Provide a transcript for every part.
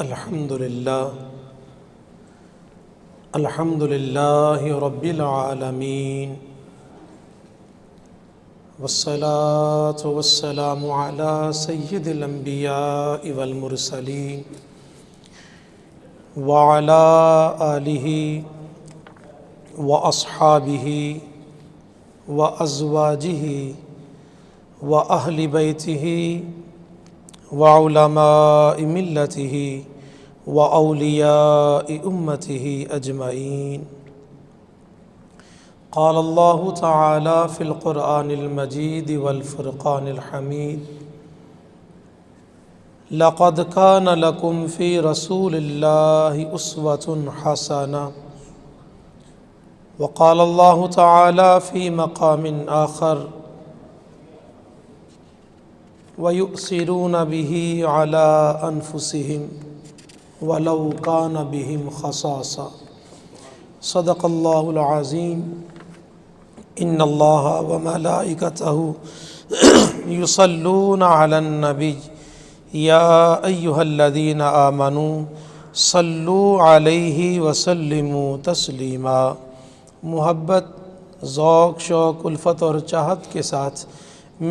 الحمد للہ رب العالمین والصلاة والسلام علی سید الانبیاء والمرسلین وعلی آلہ واصحابہ وازواجہ واہل بیتہ وعلماء ملتہ وأولیاء أمته أجمعين. قال الله تعالى في القرآن المجيد والفرقان الحميد: لقد كان لكم في رسول الله أسوة حسنة. وقال الله تعالى في مقام آخر: ويؤثرون به على أنفسهم وَلَوْ كَانَ بِهِمْ خَصَاصَةٌ. صدق اللہ العظیم. ان اللہ وملائکتہ یصلون علی النبی یا ایہا الذین آمنوا صلوا علیہ وسلموا تسلیما. محبت، ذوق، شوق، الفت اور چاہت کے ساتھ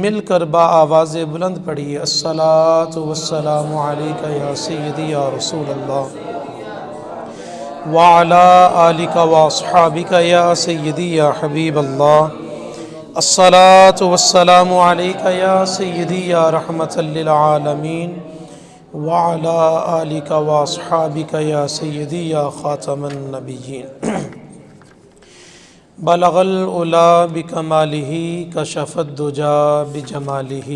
مل کر با آواز بلند پڑھیے: الصلاۃ والسلام علیک یا سیدی یا رسول اللہ وعلی آلک واصحابک یا سیدی یا حبیب اللہ. الصلاۃ والسلام علیک یا سیدی یا رحمۃ للعالمین وعلی آلک واصحابک یا سیدی یا خاتم النبیین. بلغ العلا بکمالہ کشف الدجا بجمالہ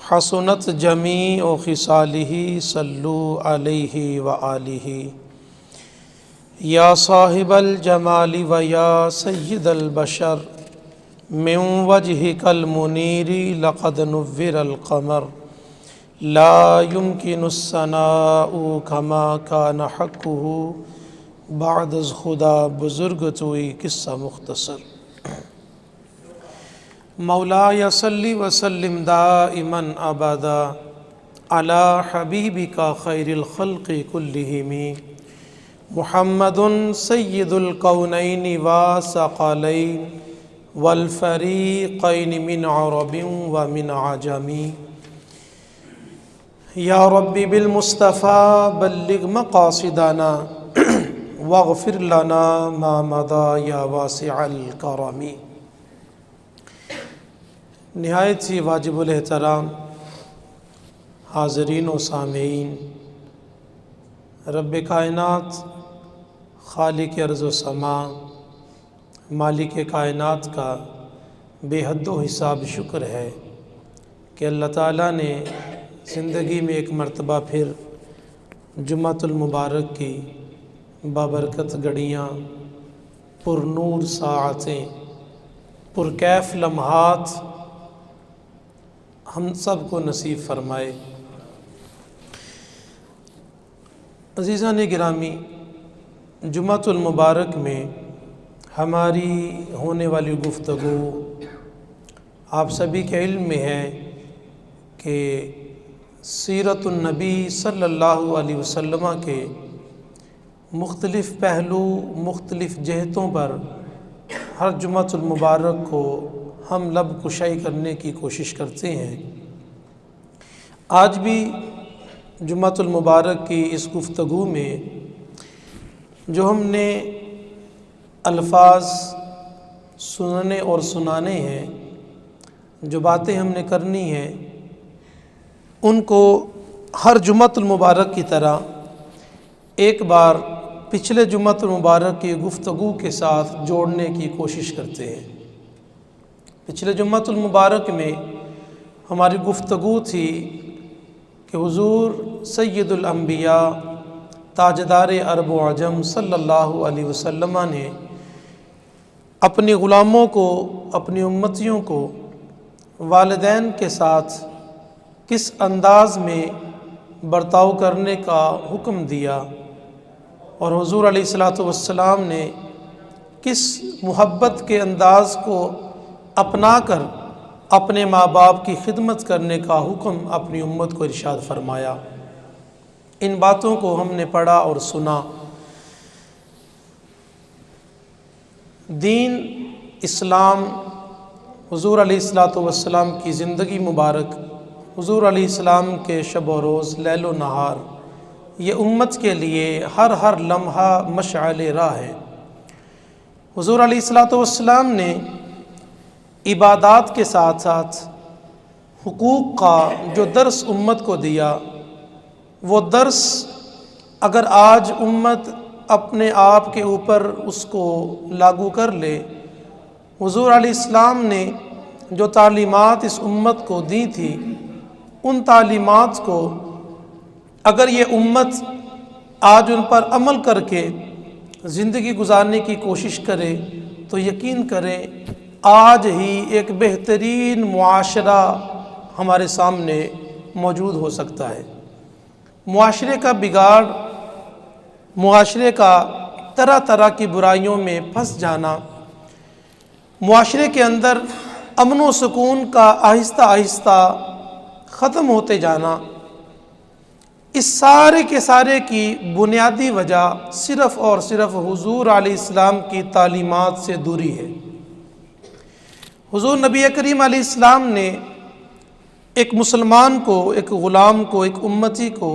حسنت جمیع خصالہ صلو علیہ وآلہ. یا صاحب الجمال و یا سید البشر من وجہک المنیر لقد نور القمر لا يمکن الثناء کما کان حقہ بعد از خدا. بزرگ توئی قصہ مختصر. مولاي صلی وسلم دائما ابدا علی حبیبک خیر الخلق کلہم محمد سید الکونین والثقلین والفریقین من عرب ومن عجم. یا رب بالمصطفى بلغ مقاصدنا واغفر لنا ما مضى یا واسع الکرم. نہایت ہی واجب الاحترام حاضرین و سامعین، رب کائنات، خالق ارض و سما، مالک کائنات کا بے حد و حساب شکر ہے کہ اللہ تعالیٰ نے زندگی میں ایک مرتبہ پھر جمعۃ المبارک کی بابرکت گھڑیاں، پر نور ساعتیں، پر کیف لمحات ہم سب کو نصیب فرمائے. عزیزان گرامی، جمعۃ المبارک میں ہماری ہونے والی گفتگو آپ سبھی کے علم میں ہے کہ سیرت النبی صلی اللہ علیہ وسلم کے مختلف پہلو، مختلف جہتوں پر ہر جمعۃ المبارک کو ہم لب کشائی کرنے کی کوشش کرتے ہیں. آج بھی جمعۃ المبارک کی اس گفتگو میں جو ہم نے الفاظ سننے اور سنانے ہیں، جو باتیں ہم نے کرنی ہیں، ان کو ہر جمعۃ المبارک کی طرح ایک بار پچھلے جمعۃ المبارک کی گفتگو کے ساتھ جوڑنے کی کوشش کرتے ہیں. پچھلے جمعۃ المبارک میں ہماری گفتگو تھی کہ حضور سید الانبیاء تاجدار عرب و عجم صلی اللہ علیہ وسلم نے اپنے غلاموں کو، اپنی امتیوں کو والدین کے ساتھ کس انداز میں برتاؤ کرنے کا حکم دیا، اور حضور علیہ الصلوۃ نے کس محبت کے انداز کو اپنا کر اپنے ماں باپ کی خدمت کرنے کا حکم اپنی امت کو ارشاد فرمایا. ان باتوں کو ہم نے پڑھا اور سنا۔ دین اسلام، حضور علیہ الصلوۃ والسلام کی زندگی مبارک، حضور علیہ السلام کے شب و روز، لیل و نہار، یہ امت کے لیے ہر لمحہ مشعل راہ ہے۔ حضور علیہ الصلوۃ والسلام نے عبادات کے ساتھ ساتھ حقوق کا جو درس امت کو دیا، وہ درس اگر آج امت اپنے آپ کے اوپر اس کو لاگو کر لے، حضور علیہ السلام نے جو تعلیمات اس امت کو دی تھی، ان تعلیمات کو اگر یہ امت آج ان پر عمل کر کے زندگی گزارنے کی کوشش کرے تو یقین کریں آج ہی ایک بہترین معاشرہ ہمارے سامنے موجود ہو سکتا ہے۔ معاشرے کا بگاڑ، معاشرے کا طرح طرح کی برائیوں میں پھنس جانا، معاشرے کے اندر امن و سکون کا آہستہ آہستہ ختم ہوتے جانا، اس سارے کے سارے کی بنیادی وجہ صرف اور صرف حضور علیہ السلام کی تعلیمات سے دوری ہے۔ حضور نبی کریم علیہ السلام نے ایک مسلمان کو، ایک غلام کو، ایک امتی کو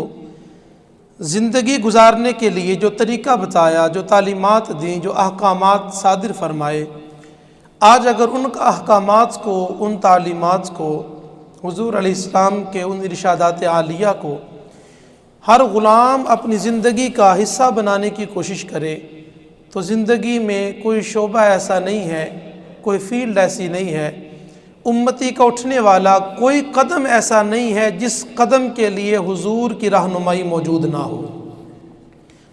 زندگی گزارنے کے لیے جو طریقہ بتایا، جو تعلیمات دیں، جو احکامات صادر فرمائے، آج اگر ان احکامات کو، ان تعلیمات کو، حضور علیہ السلام کے ان ارشادات عالیہ کو ہر غلام اپنی زندگی کا حصہ بنانے کی کوشش کرے تو زندگی میں کوئی شعبہ ایسا نہیں ہے، کوئی فیلڈ ایسی نہیں ہے، امتی کا اٹھنے والا کوئی قدم ایسا نہیں ہے جس قدم کے لیے حضور کی رہنمائی موجود نہ ہو۔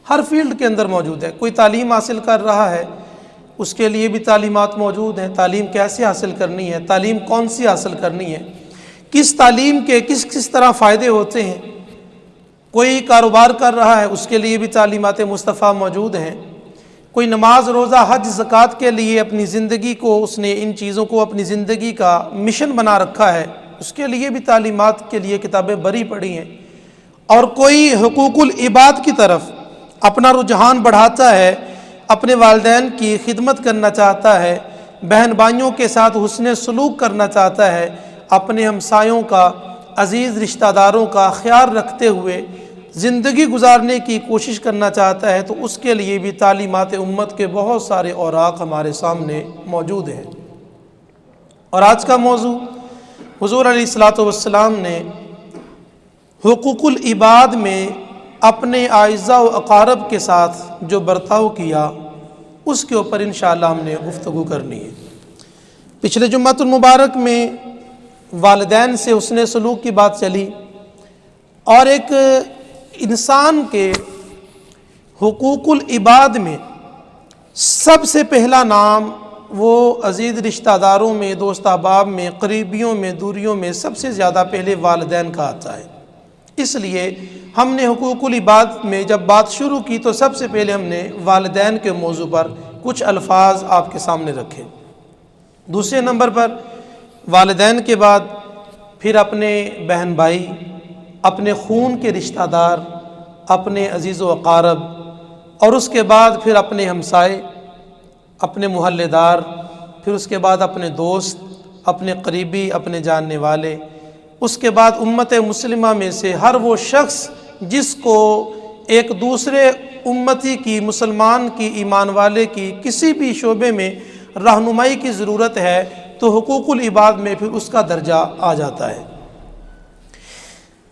ہر فیلڈ کے اندر موجود ہے۔ کوئی تعلیم حاصل کر رہا ہے، اس کے لیے بھی تعلیمات موجود ہیں، تعلیم کیسے حاصل کرنی ہے، تعلیم کون سی حاصل کرنی ہے، کس تعلیم کے کس طرح فائدے ہوتے ہیں۔ کوئی کاروبار کر رہا ہے، اس کے لیے بھی تعلیمات مصطفیٰ موجود ہیں۔ کوئی نماز، روزہ، حج، زکوٰۃ کے لیے اپنی زندگی کو، اس نے ان چیزوں کو اپنی زندگی کا مشن بنا رکھا ہے، اس کے لیے بھی تعلیمات کے لیے کتابیں بری پڑی ہیں۔ اور کوئی حقوق العباد کی طرف اپنا رجحان بڑھاتا ہے، اپنے والدین کی خدمت کرنا چاہتا ہے، بہن بھائیوں کے ساتھ حسن سلوک کرنا چاہتا ہے، اپنے ہمسایوں کا، عزیز رشتہ داروں کا خیال رکھتے ہوئے زندگی گزارنے کی کوشش کرنا چاہتا ہے، تو اس کے لیے بھی تعلیمات امت کے بہت سارے اوراق ہمارے سامنے موجود ہیں۔ اور آج کا موضوع حضور علیہ الصلوۃ والسلام نے حقوق العباد میں اپنے اعزاء و اقارب کے ساتھ جو برتاؤ کیا، اس کے اوپر انشاءاللہ ہم نے گفتگو کرنی ہے۔ پچھلے جمعۃ المبارک میں والدین سے حسن سلوک کی بات چلی، اور ایک انسان کے حقوق العباد میں سب سے پہلا نام وہ عزیز رشتہ داروں میں، دوست احباب میں، قریبیوں میں، دوریوں میں سب سے زیادہ پہلے والدین کا آتا ہے۔ اس لیے ہم نے حقوق العباد میں جب بات شروع کی تو سب سے پہلے ہم نے والدین کے موضوع پر کچھ الفاظ آپ کے سامنے رکھے۔ دوسرے نمبر پر والدین کے بعد پھر اپنے بہن بھائی، اپنے خون کے رشتہ دار، اپنے عزیز و اقارب، اور اس کے بعد پھر اپنے ہمسائے، اپنے محلے دار، پھر اس کے بعد اپنے دوست، اپنے قریبی، اپنے جاننے والے، اس کے بعد امت مسلمہ میں سے ہر وہ شخص جس کو ایک دوسرے امتی کی، مسلمان کی، ایمان والے کی کسی بھی شعبے میں رہنمائی کی ضرورت ہے تو حقوق العباد میں پھر اس کا درجہ آ جاتا ہے۔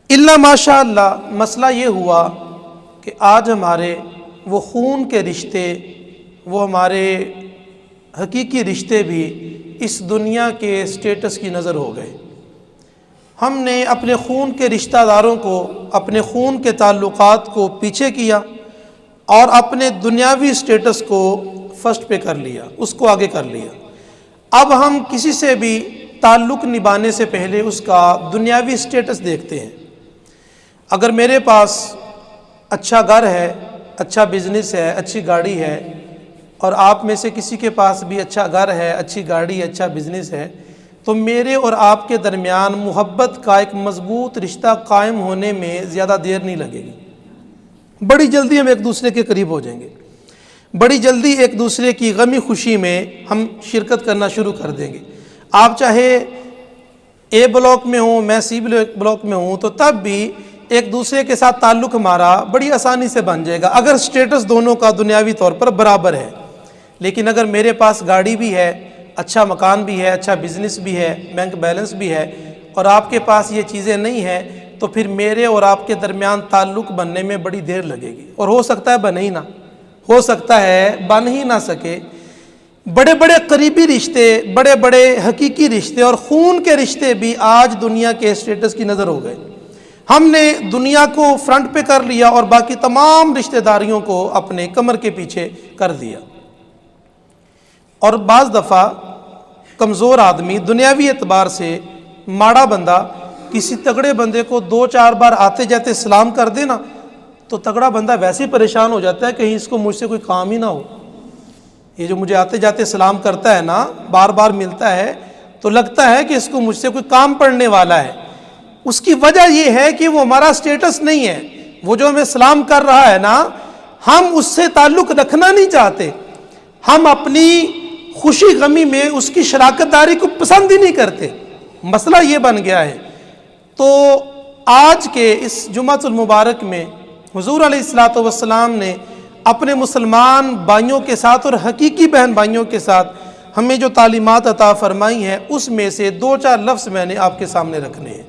اللہ ماشاء اللہ مسئلہ یہ ہوا کہ آج ہمارے وہ خون کے رشتے، وہ ہمارے حقیقی رشتے بھی اس دنیا کے سٹیٹس کی نظر ہو گئے۔ ہم نے اپنے خون کے رشتہ داروں کو، اپنے خون کے تعلقات کو پیچھے کیا اور اپنے دنیاوی سٹیٹس کو فرسٹ پہ کر لیا، اس کو آگے کر لیا۔ اب ہم کسی سے بھی تعلق نبھانے سے پہلے اس کا دنیاوی سٹیٹس دیکھتے ہیں۔ اگر میرے پاس اچھا گھر ہے، اچھا بزنس ہے، اچھی گاڑی ہے، اور آپ میں سے کسی کے پاس بھی اچھا گھر ہے، اچھی گاڑی ہے، اچھا بزنس ہے، تو میرے اور آپ کے درمیان محبت کا ایک مضبوط رشتہ قائم ہونے میں زیادہ دیر نہیں لگے گی۔ بڑی جلدی ہم ایک دوسرے کے قریب ہو جائیں گے، بڑی جلدی ایک دوسرے کی غمی خوشی میں ہم شرکت کرنا شروع کر دیں گے۔ آپ چاہے اے بلاک میں ہوں، میں سی بلاک میں ہوں، تو تب بھی ایک دوسرے کے ساتھ تعلق ہمارا بڑی آسانی سے بن جائے گا اگر سٹیٹس دونوں کا دنیاوی طور پر برابر ہے۔ لیکن اگر میرے پاس گاڑی بھی ہے، اچھا مکان بھی ہے، اچھا بزنس بھی ہے، بینک بیلنس بھی ہے، اور آپ کے پاس یہ چیزیں نہیں ہیں، تو پھر میرے اور آپ کے درمیان تعلق بننے میں بڑی دیر لگے گی، اور ہو سکتا ہے بنے ہی نہ، ہو سکتا ہے بن ہی نہ سکے۔ بڑے بڑے قریبی رشتے، بڑے بڑے حقیقی رشتے اور خون کے رشتے بھی آج دنیا کے اسٹیٹس کی نظر ہو گئے۔ ہم نے دنیا کو فرنٹ پہ کر لیا اور باقی تمام رشتہ داریوں کو اپنے کمر کے پیچھے کر دیا۔ اور بعض دفعہ کمزور آدمی، دنیاوی اعتبار سے ماڑا بندہ، کسی تگڑے بندے کو 2-4 بار آتے جاتے سلام کر دے نا، تو تگڑا بندہ ویسے ہی پریشان ہو جاتا ہے کہیں اس کو مجھ سے کوئی کام ہی نہ ہو۔ یہ جو مجھے آتے جاتے سلام کرتا ہے نا، بار بار ملتا ہے، تو لگتا ہے کہ اس کو مجھ سے کوئی کام پڑنے والا ہے۔ اس کی وجہ یہ ہے کہ وہ ہمارا سٹیٹس نہیں ہے، وہ جو ہمیں سلام کر رہا ہے نا، ہم اس سے تعلق رکھنا نہیں چاہتے، ہم اپنی خوشی غمی میں اس کی شراکت داری کو پسند ہی نہیں کرتے۔ مسئلہ یہ بن گیا ہے۔ تو آج کے اس جمعۃ المبارک میں حضور علیہ الصلوۃ والسلام نے اپنے مسلمان بھائیوں کے ساتھ اور حقیقی بہن بھائیوں کے ساتھ ہمیں جو تعلیمات عطا فرمائی ہیں، اس میں سے 2-4 لفظ میں نے آپ کے سامنے رکھنے ہیں۔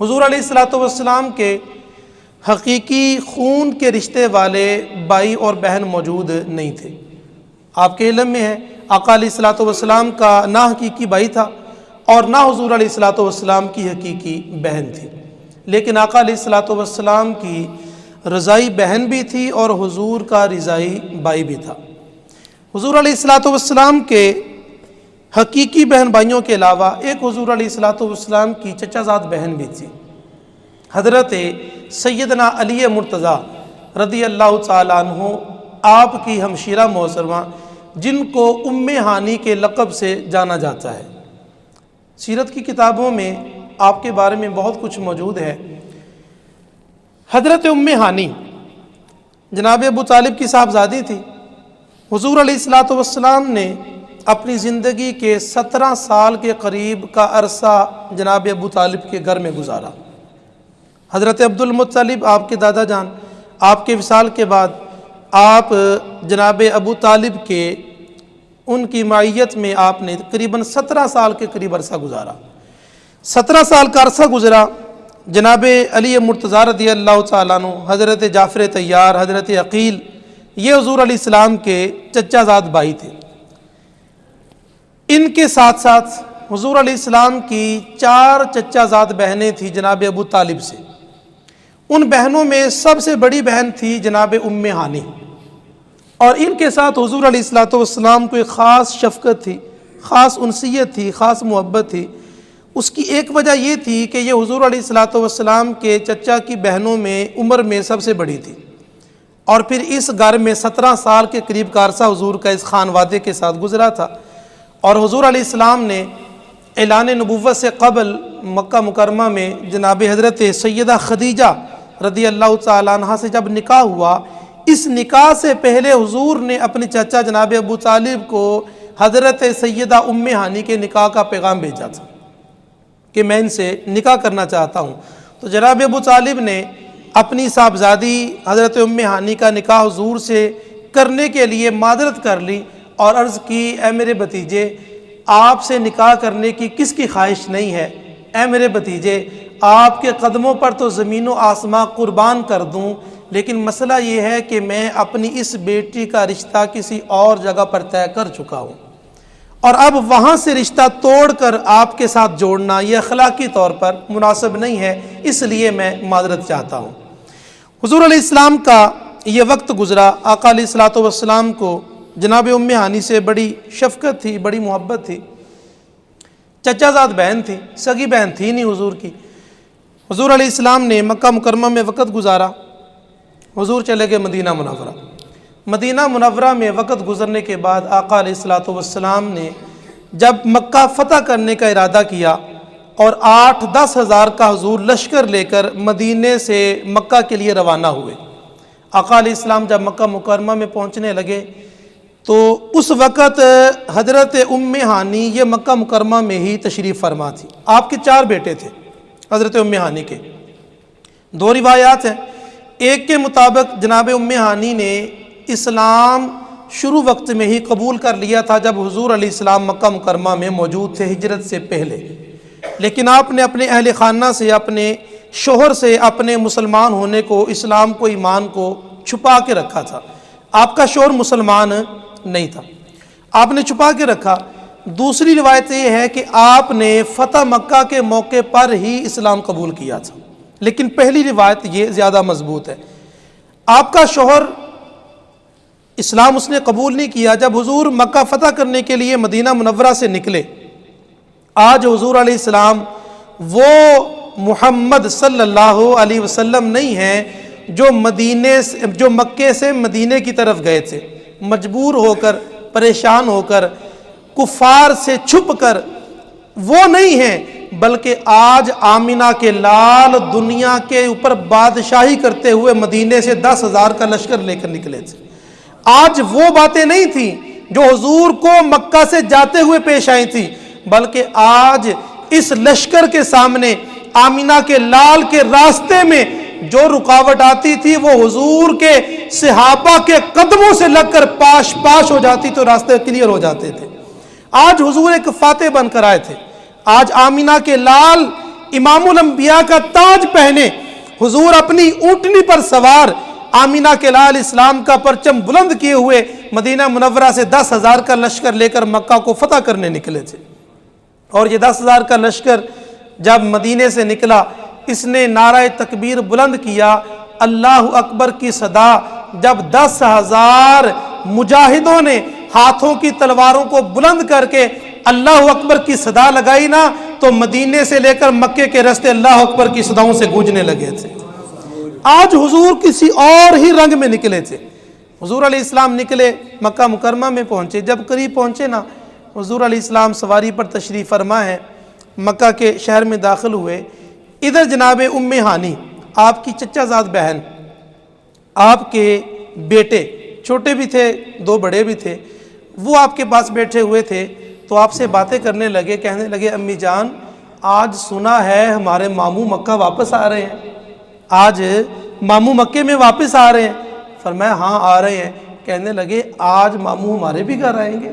حضور علیہ الصلوۃ والسلام کے حقیقی خون کے رشتے والے بھائی اور بہن موجود نہیں تھے۔ آپ کے علم میں ہے، آقا علیہ الصلوۃ والسلام کا نہ حقیقی بھائی تھا اور نہ حضور علیہ الصلوۃ والسلام کی حقیقی بہن تھی، لیکن آقا علیہ الصلوۃ والسلام کی رضائی بہن بھی تھی اور حضور کا رضائی بھائی بھی تھا۔ حضور علیہ الصلوۃ والسلام کے حقیقی بہن بھائیوں کے علاوہ ایک حضور علیہ الصلوۃ والسلام کی چچا زاد بہن بھی تھی، حضرت سیدنا علی مرتضیٰ رضی اللہ تعالیٰ عنہ، آپ کی ہمشیرہ محترمہ، جن کو ام ہانی کے لقب سے جانا جاتا ہے۔ سیرت کی کتابوں میں آپ کے بارے میں بہت کچھ موجود ہے۔ حضرت ام ہانی جناب ابو طالب کی صاحبزادی تھی۔ حضور علیہ الصلوۃ والسلام نے اپنی زندگی کے 17 سال کے قریب کا عرصہ جناب ابو طالب کے گھر میں گزارا۔ حضرت عبد المطلب آپ کے دادا جان، آپ کے وصال کے بعد آپ جناب ابو طالب کے ان کی معیت میں آپ نے تقریباً 17 سال کے قریب عرصہ گزارا۔ 17 سال کا عرصہ گزرا۔ جناب علی مرتضیٰ رضی اللہ تعالیٰ عنہ، حضرت جعفر طیار، حضرت عقیل، یہ حضور علیہ السلام کے چچا زاد بھائی تھے۔ ان کے ساتھ ساتھ حضور علیہ السلام کی 4 چچا زاد بہنیں تھیں جناب ابو طالب سے۔ ان بہنوں میں سب سے بڑی بہن تھی جناب ام ہانی، اور ان کے ساتھ حضور علیہ الصلوۃ والسلام کو ایک خاص شفقت تھی، خاص انسیت تھی، خاص محبت تھی۔ اس کی ایک وجہ یہ تھی کہ یہ حضور علیہ الصلوۃ والسلام کے چچا کی بہنوں میں عمر میں سب سے بڑی تھی، اور پھر اس گھر میں 17 سال کے قریب کا عرصہ حضور کا اس خانوادے کے ساتھ گزرا تھا۔ اور حضور علیہ السلام نے اعلان نبوت سے قبل مکہ مکرمہ میں جناب حضرت سیدہ خدیجہ رضی اللہ تعالیٰ عنہ سے جب نکاح ہوا، اس نکاح سے پہلے حضور نے اپنے چچا جناب ابو طالب کو حضرت سیدہ ام ہانی کے نکاح کا پیغام بھیجا تھا کہ میں ان سے نکاح کرنا چاہتا ہوں۔ تو جناب ابو طالب نے اپنی صاحبزادی حضرت ام ہانی کا نکاح حضور سے کرنے کے لیے معذرت کر لی اور عرض کی، اے میرے بھتیجے، آپ سے نکاح کرنے کی کس کی خواہش نہیں ہے؟ اے میرے بھتیجے، آپ کے قدموں پر تو زمین و آسماں قربان کر دوں، لیکن مسئلہ یہ ہے کہ میں اپنی اس بیٹی کا رشتہ کسی اور جگہ پر طے کر چکا ہوں، اور اب وہاں سے رشتہ توڑ کر آپ کے ساتھ جوڑنا یہ اخلاقی طور پر مناسب نہیں ہے، اس لیے میں معذرت چاہتا ہوں۔ حضور علیہ السلام کا یہ وقت گزرا۔ آقا علیہ الصلوۃ والسلام کو جناب ام ہانی سے بڑی شفقت تھی، بڑی محبت تھی۔ چچا زاد بہن تھی، سگی بہن تھی نہیں حضور کی۔ حضور علیہ السلام نے مکہ مکرمہ میں وقت گزارا۔ حضور چلے گئے مدینہ منورہ۔ مدینہ منورہ میں وقت گزرنے کے بعد آقا علیہ الصلوۃ والسلام نے جب مکہ فتح کرنے کا ارادہ کیا اور 8-10 ہزار کا حضور لشکر لے کر مدینے سے مکہ کے لیے روانہ ہوئے، آقا علیہ السلام جب مکہ مکرمہ میں پہنچنے لگے تو اس وقت حضرت ام ہانی یہ مکہ مکرمہ میں ہی تشریف فرما تھی. آپ کے 4 بیٹے تھے حضرت ام ہانی کے. 2 روایات ہیں. ایک کے مطابق جناب ام ہانی نے اسلام شروع وقت میں ہی قبول کر لیا تھا جب حضور علیہ السلام مکہ مکرمہ میں موجود تھے ہجرت سے پہلے، لیکن آپ نے اپنے اہل خانہ سے، اپنے شوہر سے اپنے مسلمان ہونے کو، اسلام کو، ایمان کو چھپا کے رکھا تھا. آپ کا شوہر مسلمان نہیں تھا، آپ نے چھپا کے رکھا. دوسری روایت یہ ہے کہ آپ نے فتح مکہ کے موقع پر ہی اسلام قبول کیا تھا، لیکن پہلی روایت یہ زیادہ مضبوط ہے. آپ کا شوہر اسلام اس نے قبول نہیں کیا. جب حضور مکہ فتح کرنے کے لیے مدینہ منورہ سے نکلے، آج حضور علیہ السلام وہ محمد صلی اللہ علیہ وسلم نہیں ہیں جو مکے سے مدینے کی طرف گئے تھے مجبور ہو کر، پریشان ہو کر، کفار سے چھپ کر. وہ نہیں ہیں، بلکہ آج آمینہ کے لال دنیا کے اوپر بادشاہی کرتے ہوئے مدینے سے 10,000 کا لشکر لے کر نکلے تھے. آج وہ باتیں نہیں تھیں جو حضور کو مکہ سے جاتے ہوئے پیش آئی تھی، بلکہ آج اس لشکر کے سامنے آمینہ کے لال کے راستے میں جو رکاوٹ آتی تھی وہ حضور کے صحابہ کے قدموں سے لگ کر پاش پاش ہو جاتی تو راستے کلیئر ہو جاتے تھے. آج حضور ایک فاتح بن کر آئے تھے. آج آمینہ کے لال امام الانبیاء کا تاج پہنے حضور اپنی اونٹنی پر سوار آمینہ کے لال اسلام کا پرچم بلند کیے ہوئے مدینہ منورہ سے 10,000 کا لشکر لے کر مکہ کو فتح کرنے نکلے تھے. اور یہ 10,000 کا لشکر جب مدینے سے نکلا، اس نے نعرہ تکبیر بلند کیا، اللہ اکبر کی صدا. جب 10,000 مجاہدوں نے ہاتھوں کی تلواروں کو بلند کر کے اللہ اکبر کی صدا لگائی نا، تو مدینے سے لے کر مکے کے راستے اللہ اکبر کی صداؤں سے گونجنے لگے تھے. آج حضور کسی اور ہی رنگ میں نکلے تھے. حضور علیہ السلام نکلے، مکہ مکرمہ میں پہنچے. جب قریب پہنچے نا، حضور علیہ السلام سواری پر تشریف فرما ہے، مکہ کے شہر میں داخل ہوئے. ادھر جناب ام ہانی، آپ کی چچا زاد بہن، آپ کے بیٹے چھوٹے بھی تھے، 2 بڑے بھی تھے، وہ آپ کے پاس بیٹھے ہوئے تھے. تو آپ سے باتیں کرنے لگے، کہنے لگے امی جان آج سنا ہے ہمارے ماموں مکہ واپس آ رہے ہیں، آج ماموں مکے میں واپس آ رہے ہیں. فرمایا ہاں آ رہے ہیں. کہنے لگے آج ماموں ہمارے بھی گھر آئیں گے،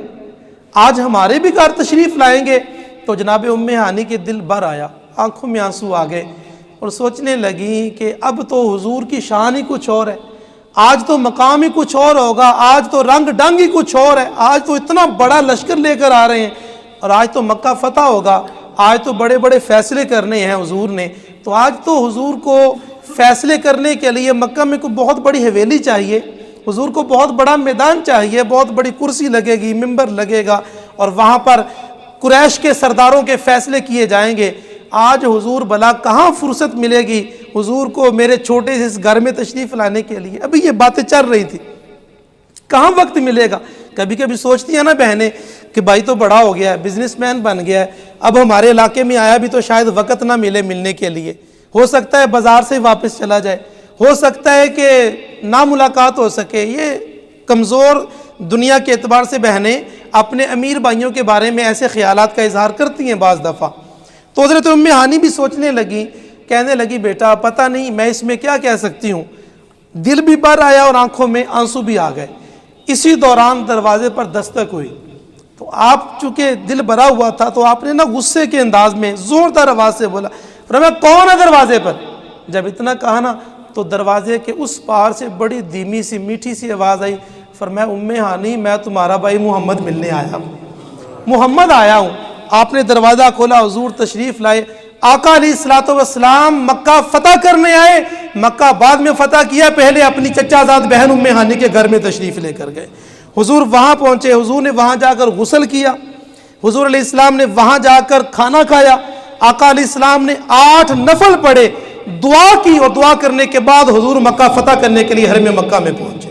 آج ہمارے بھی گھر تشریف لائیں گے. تو جناب ام ہانی کے دل بھر آیا، آنکھوں میں آنسو آ گئے اور سوچنے لگیں کہ اب تو حضور کی شان ہی کچھ اور ہے، آج تو مقام ہی کچھ اور ہوگا، آج تو رنگ ڈنگ ہی کچھ اور ہے. آج تو اتنا بڑا لشکر لے کر آ رہے ہیں اور آج تو مکہ فتح ہوگا، آج تو بڑے بڑے فیصلے کرنے ہیں حضور نے. تو آج تو حضور کو فیصلے کرنے کے لیے مکہ میں کوئی بہت بڑی حویلی چاہیے، حضور کو بہت بڑا میدان چاہیے، بہت بڑی کرسی لگے گی، ممبر لگے گا اور وہاں پر قریش کے سرداروں کے فیصلے کیے جائیں گے. آج حضور بلا کہاں فرصت ملے گی حضور کو میرے چھوٹے سے اس گھر میں تشریف لانے کے لیے. ابھی یہ باتیں چل رہی تھی، کہاں وقت ملے گا. کبھی کبھی سوچتی ہیں نا بہنیں کہ بھائی تو بڑا ہو گیا ہے، بزنس مین بن گیا ہے، اب ہمارے علاقے میں آیا بھی تو شاید وقت نہ ملے ملنے کے لیے، ہو سکتا ہے بازار سے واپس چلا جائے، ہو سکتا ہے کہ نہ ملاقات ہو سکے. یہ کمزور دنیا کے اعتبار سے بہنیں اپنے امیر بھائیوں کے بارے میں ایسے خیالات کا اظہار کرتی ہیں بعض دفعہ. تو حضرت ام ہانی بھی سوچنے لگی، کہنے لگی بیٹا پتہ نہیں میں اس میں کیا کہہ سکتی ہوں. دل بھی بھر آیا اور آنکھوں میں آنسو بھی آ گئے. اسی دوران دروازے پر دستک ہوئی. تو آپ چونکہ دل بھرا ہوا تھا تو آپ نے نا غصے کے انداز میں زوردار آواز سے بولا، فرمایا کون ہے دروازے پر؟ جب اتنا کہا نا تو دروازے کے اس پار سے بڑی دھیمی سی میٹھی سی آواز آئی. فرمایا ام ہانی میں تمہارا بھائی محمد ملنے آیا ہوں، محمد آیا ہوں. آپ نے دروازہ کھولا، حضور تشریف لائے. آقا علیہ الصلوۃ والسلام مکہ فتح کرنے آئے، مکہ بعد میں فتح کیا، پہلے اپنی چچا زاد بہن ام ہانی کے گھر میں تشریف لے کر گئے. حضور وہاں پہنچے، حضور نے وہاں جا کر غسل کیا، حضور علیہ السلام نے وہاں جا کر کھانا کھایا. آقا علیہ السلام نے 8 نفل پڑھے، دعا کی اور دعا کرنے کے بعد حضور مکہ فتح کرنے کے لیے حرم مکہ میں پہنچے.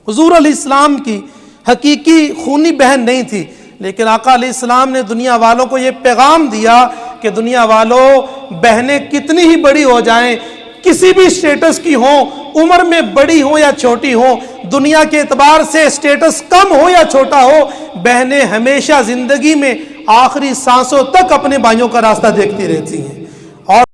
حضور علیہ السلام کی حقیقی خونی بہن نہیں تھی، لیکن آقا علیہ السلام نے دنیا والوں کو یہ پیغام دیا کہ دنیا والوں بہنیں کتنی ہی بڑی ہو جائیں، کسی بھی اسٹیٹس کی ہوں، عمر میں بڑی ہوں یا چھوٹی ہوں، دنیا کے اعتبار سے اسٹیٹس کم ہو یا چھوٹا ہو، بہنیں ہمیشہ زندگی میں آخری سانسوں تک اپنے بھائیوں کا راستہ دیکھتی رہتی ہیں۔ اور